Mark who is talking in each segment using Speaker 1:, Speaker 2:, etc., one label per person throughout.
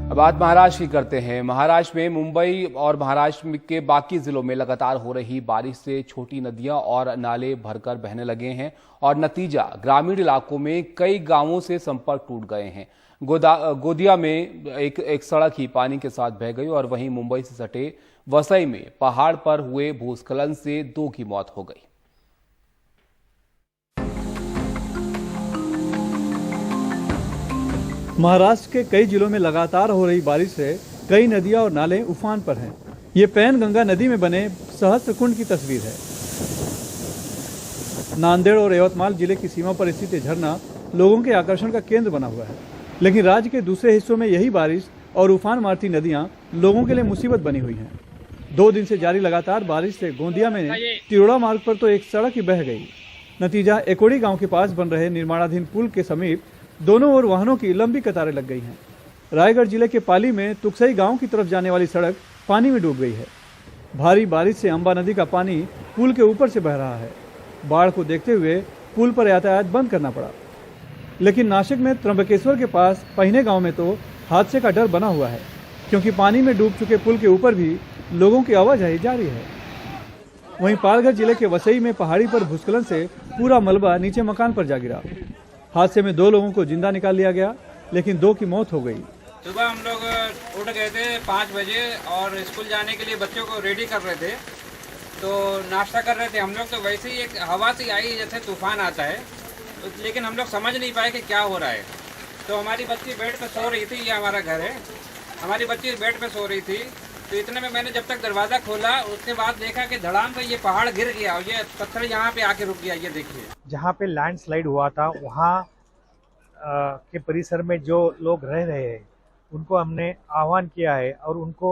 Speaker 1: अब बात महाराष्ट्र की करते हैं। महाराष्ट्र में मुंबई और महाराष्ट्र के बाकी जिलों में लगातार हो रही बारिश से छोटी नदियां और नाले भरकर बहने लगे हैं और नतीजा ग्रामीण इलाकों में कई गांवों से संपर्क टूट गए हैं। गोदिया में एक सड़क ही पानी के साथ बह गई और वहीं मुंबई से सटे वसई में पहाड़ पर हुए भूस्खलन से 2 की मौत हो गई।
Speaker 2: महाराष्ट्र के कई जिलों में लगातार हो रही बारिश से कई नदियां और नाले उफान पर हैं। ये पैनगंगा नदी में बने सहस्त्रकुंड की तस्वीर है। नांदेड़ और यवतमाल जिले की सीमा पर स्थित झरना लोगों के आकर्षण का केंद्र बना हुआ है, लेकिन राज्य के दूसरे हिस्सों में यही बारिश और उफान मारती नदियां लोगों के लिए मुसीबत बनी हुई हैं। 2 दिन से जारी लगातार बारिश से गोंदिया में तिरोड़ा मार्ग पर तो एक सड़क ही बह गई। नतीजा एकोड़ी गाँव के पास बन रहे निर्माणाधीन पुल के समीप दोनों ओर वाहनों की लंबी कतारें लग गई हैं। रायगढ़ जिले के पाली में तुकसई गांव की तरफ जाने वाली सड़क पानी में डूब गई है। भारी बारिश से अंबा नदी का पानी पुल के ऊपर से बह रहा है। बाढ़ को देखते हुए पुल पर यातायात बंद करना पड़ा। लेकिन नासिक में त्र्यंबकेश्वर के पास पहिने गांव में तो हादसे का डर बना हुआ है, क्योंकि पानी में डूब चुके पुल के ऊपर भी लोगों की आवाजाही जारी है। वहीं पालघर जिले के वसई में पहाड़ी पर भूस्खलन से पूरा मलबा नीचे मकान पर जा गिरा। हादसे में 2 लोगों को जिंदा निकाल लिया गया, लेकिन 2 की मौत हो गई।
Speaker 3: सुबह हम लोग उठ गए थे 5 बजे और स्कूल जाने के लिए बच्चों को रेडी कर रहे थे, तो नाश्ता कर रहे थे हम लोग। तो वैसे ही एक हवा सी आई जैसे तूफान आता है, लेकिन हम लोग समझ नहीं पाए कि क्या हो रहा है। तो हमारी बच्ची बेड पे सो रही थी, ये हमारा घर है, हमारी बच्ची बेड पे सो रही थी। तो इतने में मैंने जब तक दरवाज़ा खोला उसके बाद देखा कि धड़ाम से ये पहाड़ गिर गया और ये पत्थर यहाँ पे आके रुक गया। ये देखिए,
Speaker 4: जहाँ पे लैंडस्लाइड हुआ था वहाँ के परिसर में जो लोग रह रहे हैं उनको हमने आह्वान किया है और उनको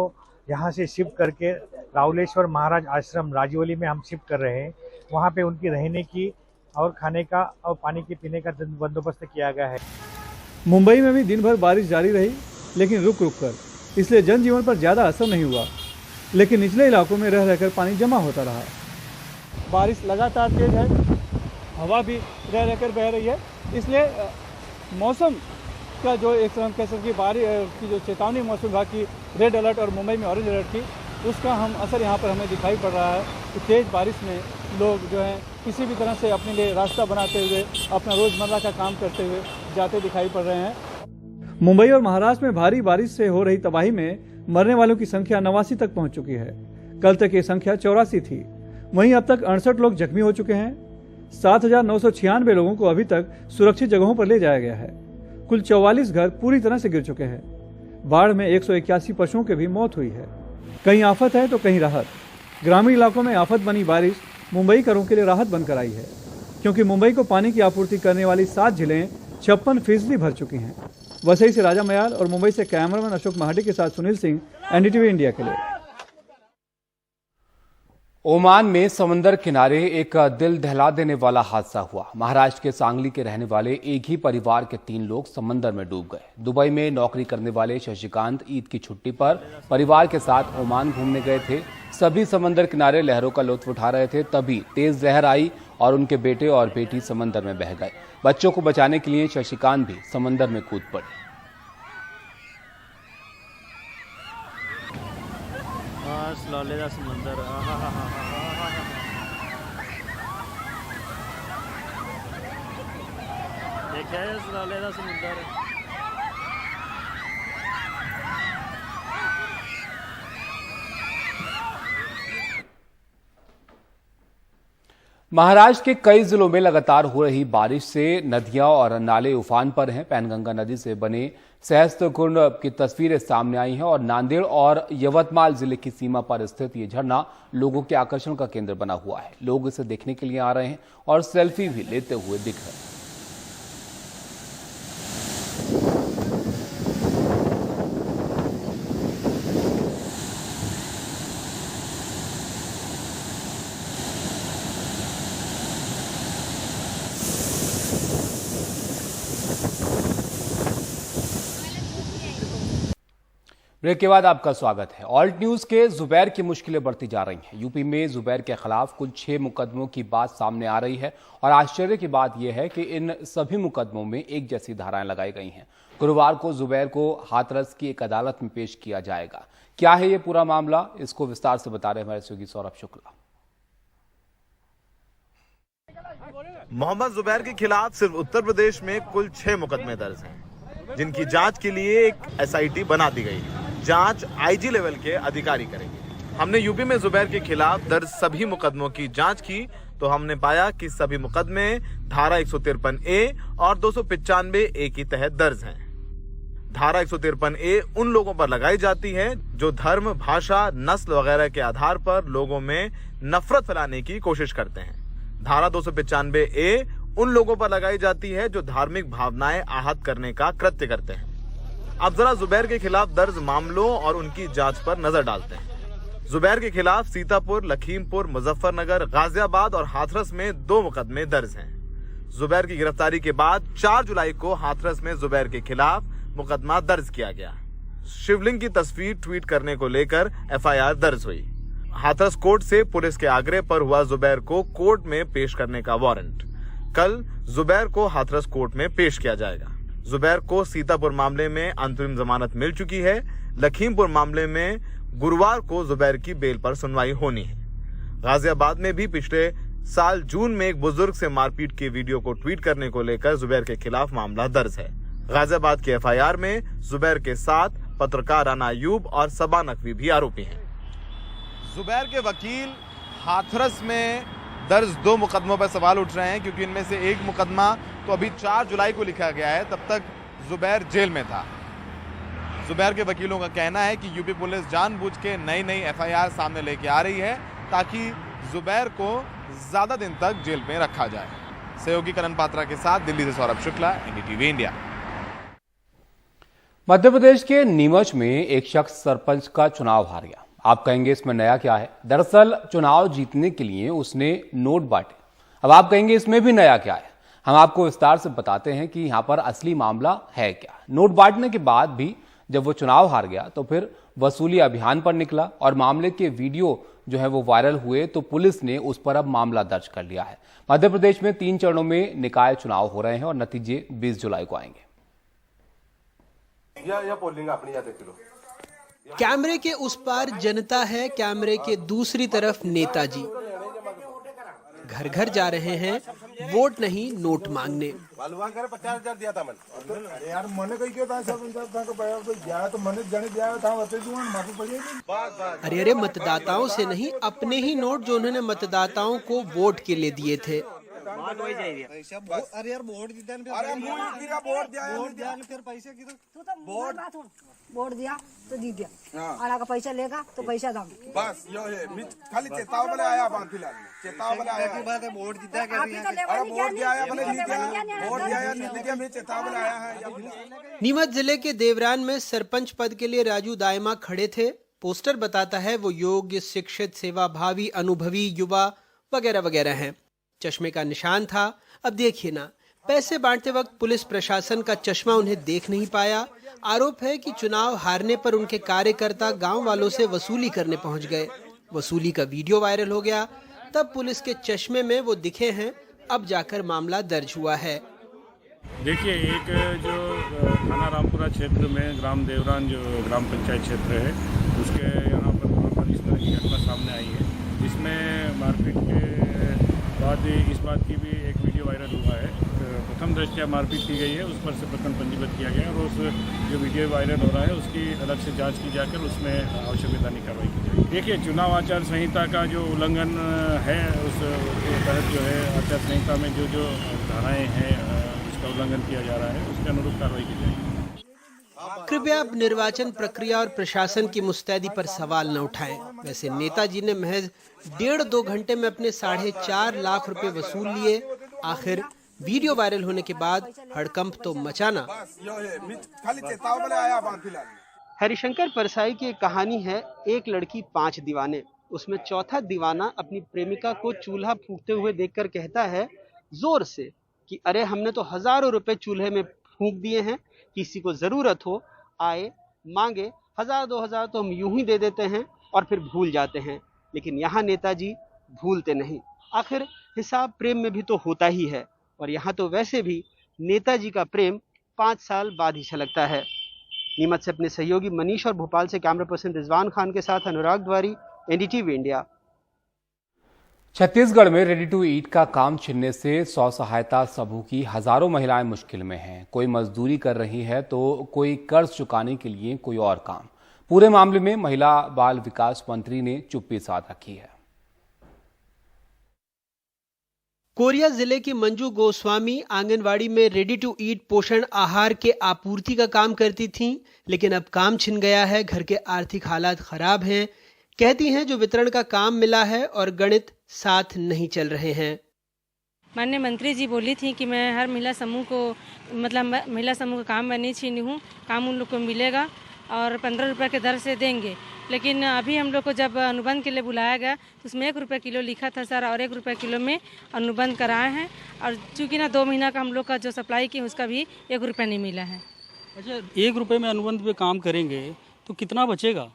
Speaker 4: यहाँ से शिफ्ट करके रावलेश्वर महाराज आश्रम राजवली में हम शिफ्ट कर रहे हैं। वहाँ पे उनकी रहने की और खाने का और पानी के पीने का बंदोबस्त किया गया है।
Speaker 2: मुंबई में भी दिन भर बारिश जारी रही, लेकिन रुक रुक कर, इसलिए जनजीवन पर ज़्यादा असर नहीं हुआ। लेकिन निचले इलाकों में रह रहकर पानी जमा होता रहा। बारिश लगातार तेज है, हवा भी रह रहकर बह रही है, इसलिए मौसम का जो एक तरह कह सकते बारिश की जो चेतावनी मौसम विभाग की रेड अलर्ट और मुंबई में ऑरेंज अलर्ट की, उसका हम असर यहाँ पर हमें दिखाई पड़ रहा है कि तेज़ बारिश में लोग जो हैं किसी भी तरह से अपने लिए रास्ता बनाते हुए अपना रोज़मर्रा का काम करते हुए जाते दिखाई पड़ रहे हैं। मुंबई और महाराष्ट्र में भारी बारिश से हो रही तबाही में मरने वालों की संख्या 89 तक पहुंच चुकी है। कल तक ये संख्या 84 थी। वहीं अब तक 68 लोग जख्मी हो चुके हैं। 7,996 लोगों को अभी तक सुरक्षित जगहों पर ले जाया गया है। कुल 44 घर पूरी तरह से गिर चुके हैं। बाढ़ में 181 पशुओं की भी मौत हुई है। कहीं आफत है तो कहीं राहत। ग्रामीण इलाकों में आफत बनी बारिश मुंबई करों के लिए राहत बनकर आई है, क्योंकि मुंबई को पानी की आपूर्ति करने वाली 7 जिलें 56% भर चुकी हैं। वसई से राजा मयाल और मुंबई से कैमरामैन अशोक महाडी के साथ सुनील सिंह, एनडीटीवी इंडिया के लिए।
Speaker 1: ओमान में समंदर किनारे एक दिल दहला देने वाला हादसा हुआ। महाराष्ट्र के सांगली के रहने वाले एक ही परिवार के 3 लोग समंदर में डूब गए। दुबई में नौकरी करने वाले शशिकांत ईद की छुट्टी पर परिवार के साथ ओमान घूमने गए थे। सभी समंदर किनारे लहरों का लुत्फ उठा रहे थे, तभी तेज लहर आई और उनके बेटे और बेटी समंदर में बह गए। बच्चों को बचाने के लिए शशिकांत भी समंदर में कूद पड़े।
Speaker 5: सलाले समंदर, देखा है सलाले समंदर।
Speaker 1: महाराष्ट्र के कई जिलों में लगातार हो रही बारिश से नदियां और नाले उफान पर हैं। पैनगंगा नदी से बने सहस्त्रकुंड की तस्वीरें सामने आई हैं और नांदेड़ और यवतमाल जिले की सीमा पर स्थित ये झरना लोगों के आकर्षण का केंद्र बना हुआ है। लोग इसे देखने के लिए आ रहे हैं और सेल्फी भी लेते हुए दिख रहे हैं। ब्रेक के बाद आपका स्वागत है। ऑल्ट न्यूज के जुबैर की मुश्किलें बढ़ती जा रही हैं। यूपी में जुबैर के खिलाफ कुल 6 मुकदमों की बात सामने आ रही है और आश्चर्य की बात यह है कि इन सभी मुकदमों में एक जैसी धाराएं लगाई गई हैं। गुरुवार को जुबैर को हाथरस की एक अदालत में पेश किया जाएगा। क्या है ये पूरा मामला, इसको विस्तार से बता रहे हमारे सहयोगी सौरभ शुक्ला।
Speaker 6: मोहम्मद जुबैर के खिलाफ सिर्फ उत्तर प्रदेश में कुल 6 मुकदमे दर्ज हैं, जिनकी जांच के लिए एक SIT बना दी गई है। जांच IG लेवल के अधिकारी करेंगे। हमने यूपी में जुबैर के खिलाफ दर्ज सभी मुकदमों की जांच की तो हमने पाया कि सभी मुकदमे धारा 153A और 295A के तहत दर्ज हैं। धारा 153A उन लोगों पर लगाई जाती है जो धर्म, भाषा, नस्ल वगैरह के आधार पर लोगों में नफरत फैलाने की कोशिश करते हैं। धारा 295A उन लोगों पर लगाई जाती है जो धार्मिक भावनाएं आहत करने का कृत्य करते हैं। अब जरा जुबैर के खिलाफ दर्ज मामलों और उनकी जांच पर नजर डालते हैं। जुबैर के खिलाफ सीतापुर, लखीमपुर, मुजफ्फरनगर, गाजियाबाद और हाथरस में 2 मुकदमे दर्ज हैं। जुबैर की गिरफ्तारी के बाद 4 जुलाई को हाथरस में जुबैर के खिलाफ मुकदमा दर्ज किया गया। शिवलिंग की तस्वीर ट्वीट करने को लेकर FIR दर्ज हुई। हाथरस कोर्ट से पुलिस के आग्रह पर हुआ जुबैर को कोर्ट में पेश करने का वारंट। कल जुबैर को हाथरस कोर्ट में पेश किया जाएगा। जुबैर को सीतापुर मामले में अंतरिम जमानत मिल चुकी है। लखीमपुर मामले में गुरुवार को जुबैर की बेल पर सुनवाई होनी है। गाजियाबाद में भी पिछले साल जून में एक बुजुर्ग से मारपीट के वीडियो को ट्वीट करने को लेकर जुबैर के खिलाफ मामला दर्ज है। गाजियाबाद के FIR में जुबैर के साथ पत्रकार राना अयूब और सबा नकवी भी आरोपी हैं। जुबैर के वकील हाथरस में दर्ज 2 मुकदमों पर सवाल उठ रहे हैं, क्योंकि इनमें से एक मुकदमा तो अभी 4 जुलाई को लिखा गया है, तब तक जुबैर जेल में था। जुबैर के वकीलों का कहना है कि यूपी पुलिस जानबूझ के नई FIR सामने लेके आ रही है ताकि जुबैर को ज्यादा दिन तक जेल में रखा जाए। सहयोगी करण पात्रा के साथ दिल्ली से सौरभ शुक्ला, NDTV इंडिया।
Speaker 1: मध्य प्रदेश के नीमच में एक शख्स सरपंच का चुनाव हार गया। आप कहेंगे इसमें नया क्या है? दरअसल चुनाव जीतने के लिए उसने नोट बांटे। अब आप कहेंगे इसमें भी नया क्या है? हम आपको विस्तार से बताते हैं कि यहां पर असली मामला है क्या। नोट बांटने के बाद भी जब वो चुनाव हार गया तो फिर वसूली अभियान पर निकला और मामले के वीडियो जो है वो वायरल हुए तो पुलिस ने उस पर अब मामला दर्ज कर लिया है। मध्य प्रदेश में 3 चरणों में निकाय चुनाव हो रहे हैं और नतीजे 20 जुलाई को आएंगे।
Speaker 7: कैमरे के उस पार जनता है, कैमरे के दूसरी तरफ नेताजी घर घर जा रहे हैं वोट नहीं नोट मांगने। अरे अरे मतदाताओं से नहीं, अपने ही नोट जो उन्होंने मतदाताओं को वोट के लिए दिए थे।
Speaker 8: वोट दिया तो दी दिया, आड़ा का पैसा लेगा तो पैसा दाम बस यो है। खाली चेताव वाले आया बात फिलहाल चेताव वाले आया की बात है। वोट जीता क्या वोट दिया है भले नहीं दिया, वोट दिया या नहीं दिया, मैं चेताव वाले आया है।
Speaker 7: नीमच जिले के देवरान में सरपंच पद के लिए राजू दायमा खड़े थे। पोस्टर बताता है वो योग्य, शिक्षित, सेवाभावी, अनुभवी युवा वगैरह वगैरह हैं। चश्मे का निशान था। अब देखिए ना, पैसे बांटते वक्त पुलिस प्रशासन का चश्मा उन्हें देख नहीं पाया। आरोप है कि चुनाव हारने पर उनके कार्यकर्ता गांव वालों से वसूली करने पहुंच गए। वसूली का वीडियो वायरल हो गया, तब पुलिस के चश्मे में वो दिखे हैं। अब जाकर मामला दर्ज हुआ है।
Speaker 5: देखिए, एक जो थाना रामपुरा क्षेत्र में ग्राम देवरान जो ग्राम पंचायत क्षेत्र है, उसके यहाँ पर इस तरह की घटना सामने आई है, जिसमें मारपीट के बाद इस बात की भी एक वीडियो वायरल हुआ है। प्रथम दृष्टया मारपीट की गई है, उस पर से प्रकरण पंजीबद्ध किया गया है और उस जो वीडियो वायरल हो रहा है उसकी अलग से जांच की जाकर उसमें आवश्यक वैधानिक कार्रवाई की जाएगी। देखिए, चुनाव आचार संहिता का जो उल्लंघन है, उस तहत जो है आचार संहिता में जो जो धाराएँ हैं उसका उल्लंघन किया जा रहा है, उसके अनुरूप कार्रवाई की जाएगी।
Speaker 7: कृपया अब निर्वाचन प्रक्रिया और प्रशासन की मुस्तैदी पर सवाल न उठाएं। वैसे नेताजी ने महज 1.5-2 घंटे में अपने 4.5 लाख रुपए वसूल लिए। आखिर वीडियो वायरल होने के बाद हड़कंप तो मचाना। हरिशंकर परसाई की एक कहानी है, एक लड़की 5 दीवाने। उसमें चौथा दीवाना अपनी प्रेमिका को चूल्हा फूंकते हुए देखकर कहता है जोर से कि अरे हमने तो हजारों रुपए चूल्हे में फूंक दिए हैं, किसी को जरूरत हो आए मांगे, 1000-2000 तो हम यूं ही दे देते हैं और फिर भूल जाते हैं। लेकिन यहाँ नेताजी भूलते नहीं। आखिर हिसाब प्रेम में भी तो होता ही है, और यहाँ तो वैसे भी नेताजी का प्रेम 5 साल बाद ही छलकता है। नीमच से अपने सहयोगी मनीष और भोपाल से कैमरा पर्सन रिजवान खान के साथ अनुराग द्वारी, एनडीटीवी इंडिया।
Speaker 1: छत्तीसगढ़ में रेडी टू ईट का काम छिनने से स्व सहायता समूह की हजारों महिलाएं मुश्किल में हैं। कोई मजदूरी कर रही है तो कोई कर्ज चुकाने के लिए कोई और काम। पूरे मामले में महिला बाल विकास मंत्री ने चुप्पी साध रखी है।
Speaker 7: कोरिया जिले की मंजू गोस्वामी आंगनवाड़ी में रेडी टू ईट पोषण आहार के आपूर्ति का काम करती थीं, लेकिन अब काम छिन गया है। घर के आर्थिक हालात खराब हैं। कहती हैं जो वितरण का काम मिला है और गणित साथ नहीं चल रहे हैं।
Speaker 9: माननीय मंत्री जी बोली थी कि मैं हर महिला समूह को महिला समूह का काम मैं नहीं छीनी हूँ, काम उन लोग को मिलेगा और 15 रुपये के दर से देंगे। लेकिन अभी हम लोग को जब अनुबंध के लिए बुलाया गया तो उसमें 1 रुपये किलो लिखा था सर, और 1 रुपये किलो में अनुबंध कराए हैं। और चूँकि ना 2 महीना का हम लोग का जो सप्लाई की उसका भी 1 रुपये नहीं मिला है।
Speaker 10: अच्छा, 1 रुपये में अनुबंध पे काम करेंगे तो कितना बचेगा?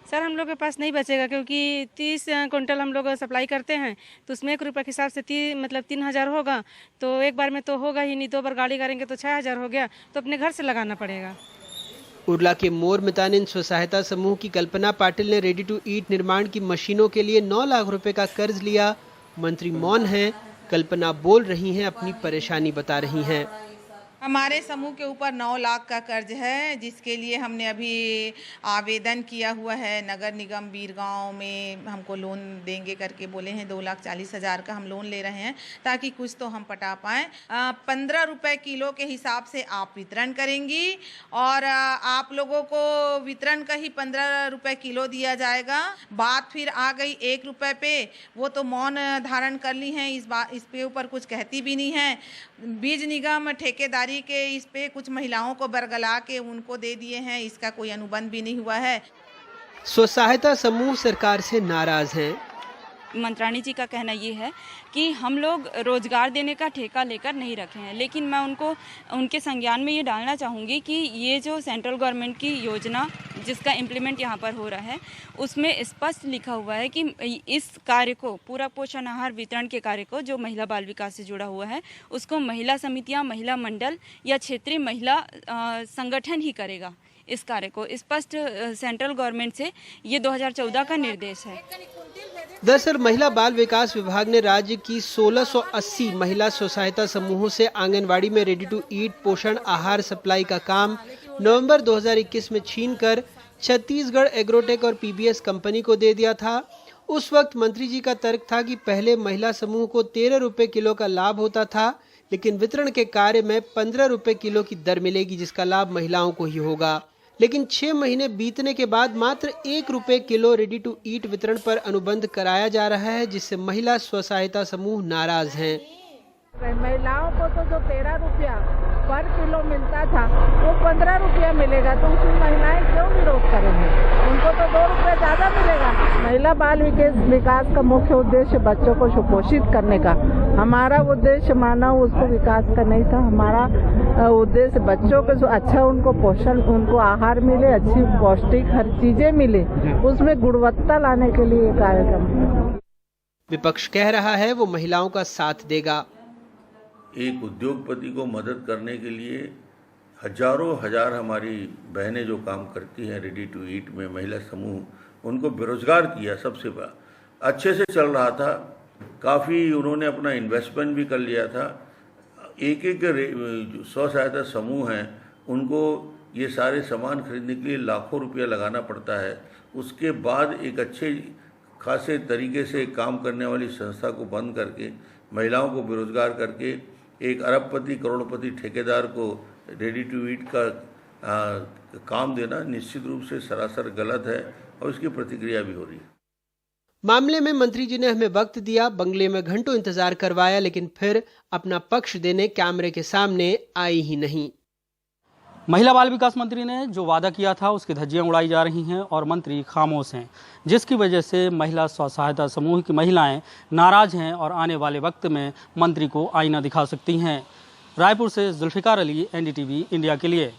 Speaker 9: सर हम लोग के पास नहीं बचेगा, क्योंकि 30 क्विंटल हम लोग सप्लाई करते हैं तो उसमें 1 रुपये के हिसाब से 3000 होगा। तो एक बार में तो होगा ही नहीं, 2 बार गाड़ी करेंगे तो 6000 हो गया, तो अपने घर से लगाना पड़ेगा।
Speaker 7: उर्ला के मोर मितानिन स्व सहायता समूह की कल्पना पाटिल ने रेडी टू ईट निर्माण की मशीनों के लिए 9 लाख रुपए का कर्ज लिया। मंत्री मौन हैं, कल्पना बोल रही हैं, अपनी परेशानी बता रही हैं।
Speaker 11: हमारे समूह के ऊपर 9 लाख का कर्ज है, जिसके लिए हमने अभी आवेदन किया हुआ है। नगर निगम बीरगांव में हमको लोन देंगे करके बोले हैं। 2,40,000 का हम लोन ले रहे हैं ताकि कुछ तो हम पटा पाएँ। 15 रुपये किलो के हिसाब से आप वितरण करेंगी और आप लोगों को वितरण का ही 15 रुपये किलो दिया जाएगा। बात फिर आ गई 1 रुपये पे, वो तो मौन धारण कर ली हैं, इस पे ऊपर कुछ कहती भी नहीं है। बीज निगम ठेकेदारी के इस पे कुछ महिलाओं को बरगला के उनको दे दिए हैं, इसका कोई अनुबंध भी नहीं हुआ है।
Speaker 7: स्व सहायता समूह सरकार से नाराज हैं।
Speaker 12: मंत्राणी जी का कहना ये है कि हम लोग रोजगार देने का ठेका लेकर नहीं रखे हैं, लेकिन मैं उनके संज्ञान में ये डालना चाहूँगी कि ये जो सेंट्रल गवर्नमेंट की योजना जिसका इम्प्लीमेंट यहाँ पर हो रहा है उसमें स्पष्ट लिखा हुआ है कि इस कार्य को, पूरा पोषण आहार वितरण के कार्य को जो महिला बाल विकास से जुड़ा हुआ है उसको महिला समितियाँ, महिला मंडल या क्षेत्रीय महिला संगठन ही करेगा। इस कार्य को स्पष्ट सेंट्रल गवर्नमेंट से ये 2014 का निर्देश है।
Speaker 7: दरअसल महिला बाल विकास विभाग ने राज्य की 1680 महिला स्व सहायता समूहों से आंगनवाड़ी में रेडी टू ईट पोषण आहार सप्लाई का काम नवंबर 2021 में छीनकर छत्तीसगढ़ एग्रोटेक और पीबीएस कंपनी को दे दिया था। उस वक्त मंत्री जी का तर्क था कि पहले महिला समूह को 13 रुपए किलो का लाभ होता था, लेकिन वितरण के कार्य में 15 रुपए किलो की दर मिलेगी, जिसका लाभ महिलाओं को ही होगा। लेकिन 6 महीने बीतने के बाद मात्र 1 रुपए किलो रेडी टू ईट वितरण पर अनुबंध कराया जा रहा है, जिससे महिला स्व सहायता समूह नाराज हैं।
Speaker 13: महिलाओं को तो जो 13 रुपया पर किलो मिलता था वो 15 रुपया मिलेगा, तो उसमें महिलाएं क्यों विरोध करेंगे? उनको तो 2 रुपये ज़्यादा मिलेगा। महिला बाल विकास का मुख्य उद्देश्य बच्चों को सुपोषित करने का, हमारा उद्देश्य मानव उसको विकास का नहीं था। हमारा उद्देश्य बच्चों को अच्छा उनको पोषण, उनको आहार मिले, अच्छी पौष्टिक हर चीजें मिले, उसमें गुणवत्ता लाने के लिए कार्यक्रम।
Speaker 7: विपक्ष कह रहा है वो महिलाओं का साथ देगा।
Speaker 14: एक उद्योगपति को मदद करने के लिए हजारों हजार हमारी बहनें जो काम करती हैं रेडी टू ईट में, महिला समूह, उनको बेरोजगार किया। सबसे अच्छे से चल रहा था, काफ़ी उन्होंने अपना इन्वेस्टमेंट भी कर लिया था। एक स्व सहायता समूह हैं, उनको ये सारे सामान खरीदने के लिए लाखों रुपया लगाना पड़ता है। उसके बाद एक अच्छे खासे तरीके से काम करने वाली संस्था को बंद करके महिलाओं को बेरोजगार करके एक अरबपति करोड़पति ठेकेदार को रेडी टू ईट का काम देना निश्चित रूप से सरासर गलत है और इसकी प्रतिक्रिया भी हो रही है।
Speaker 7: मामले में मंत्री जी ने हमें वक्त दिया, बंगले में घंटों इंतजार करवाया, लेकिन फिर अपना पक्ष देने कैमरे के सामने आई ही नहीं।
Speaker 10: महिला बाल विकास मंत्री ने जो वादा किया था उसकी धज्जियां उड़ाई जा रही हैं और मंत्री खामोश हैं, जिसकी वजह से महिला स्व सहायता समूह की महिलाएं नाराज हैं और आने वाले वक्त में मंत्री को आईना दिखा सकती हैं। रायपुर से जुल्फिकार अली, एनडीटीवी इंडिया के लिए।